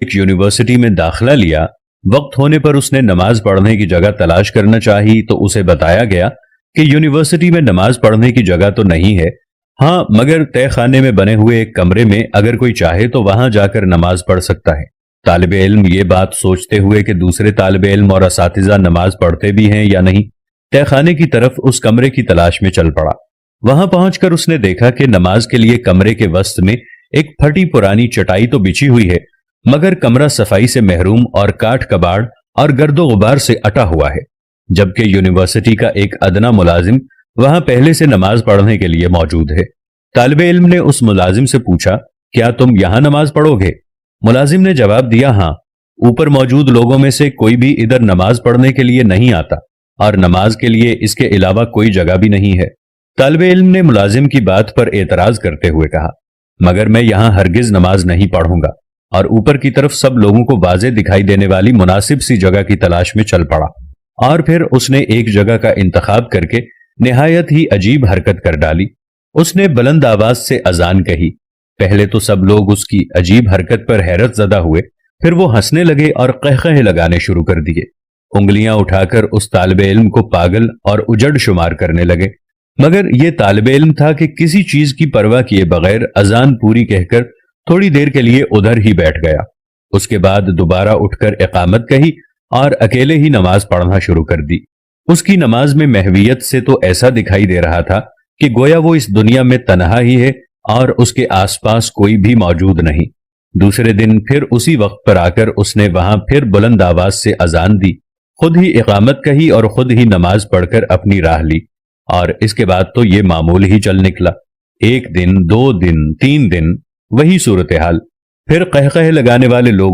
ایک یونیورسٹی میں داخلہ لیا۔ وقت ہونے پر اس نے نماز پڑھنے کی جگہ تلاش کرنا چاہی تو اسے بتایا گیا کہ یونیورسٹی میں نماز پڑھنے کی جگہ تو نہیں ہے، ہاں مگر تہہ خانے میں بنے ہوئے ایک کمرے میں اگر کوئی چاہے تو وہاں جا کر نماز پڑھ سکتا ہے۔ طالب علم یہ بات سوچتے ہوئے کہ دوسرے طالب علم اور اساتذہ نماز پڑھتے بھی ہیں یا نہیں، تہہ خانے کی طرف اس کمرے کی تلاش میں چل پڑا۔ وہاں پہنچ کر اس نے دیکھا کہ نماز کے لیے کمرے کے وسط میں ایک پھٹی پرانی چٹائی تو بچھی ہوئی ہے، مگر کمرہ صفائی سے محروم اور کاٹ کباڑ اور گرد و غبار سے اٹا ہوا ہے، جبکہ یونیورسٹی کا ایک ادنا ملازم وہاں پہلے سے نماز پڑھنے کے لیے موجود ہے۔ طالب علم نے اس ملازم سے پوچھا، کیا تم یہاں نماز پڑھو گے؟ ملازم نے جواب دیا، ہاں، اوپر موجود لوگوں میں سے کوئی بھی ادھر نماز پڑھنے کے لیے نہیں آتا اور نماز کے لیے اس کے علاوہ کوئی جگہ بھی نہیں ہے۔ طالب علم نے ملازم کی بات پر اعتراض کرتے ہوئے کہا، مگر میں یہاں ہرگز نماز نہیں پڑھوں گا، اور اوپر کی طرف سب لوگوں کو واضح دکھائی دینے والی مناسب سی جگہ کی تلاش میں چل پڑا، اور پھر اس نے ایک جگہ کا انتخاب کر کے نہایت ہی عجیب حرکت کر ڈالی۔ اس نے بلند آواز سے اذان کہی۔ پہلے تو سب لوگ اس کی عجیب حرکت پر حیرت زدہ ہوئے، پھر وہ ہنسنے لگے اور قہقہے لگانے شروع کر دیے، انگلیاں اٹھا کر اس طالب علم کو پاگل اور اجڑ شمار کرنے لگے، مگر یہ طالب علم تھا کہ کسی چیز کی پرواہ کیے بغیر اذان پوری کہہ کر تھوڑی دیر کے لیے ادھر ہی بیٹھ گیا۔ اس کے بعد دوبارہ اٹھ کر اقامت کہی اور اکیلے ہی نماز پڑھنا شروع کر دی۔ اس کی نماز میں محویت سے تو ایسا دکھائی دے رہا تھا کہ گویا وہ اس دنیا میں تنہا ہی ہے اور اس کے آس پاس کوئی بھی موجود نہیں۔ دوسرے دن پھر اسی وقت پر آ کر اس نے وہاں پھر بلند آواز سے اذان دی، خود ہی اقامت کہی اور خود ہی نماز پڑھ کر اپنی راہ لی، اور اس کے بعد تو یہ معمول ہی چل نکلا۔ ایک دن، 2 دن، 3 دن وہی صورتحال، پھر قہقہے لگانے والے لوگوں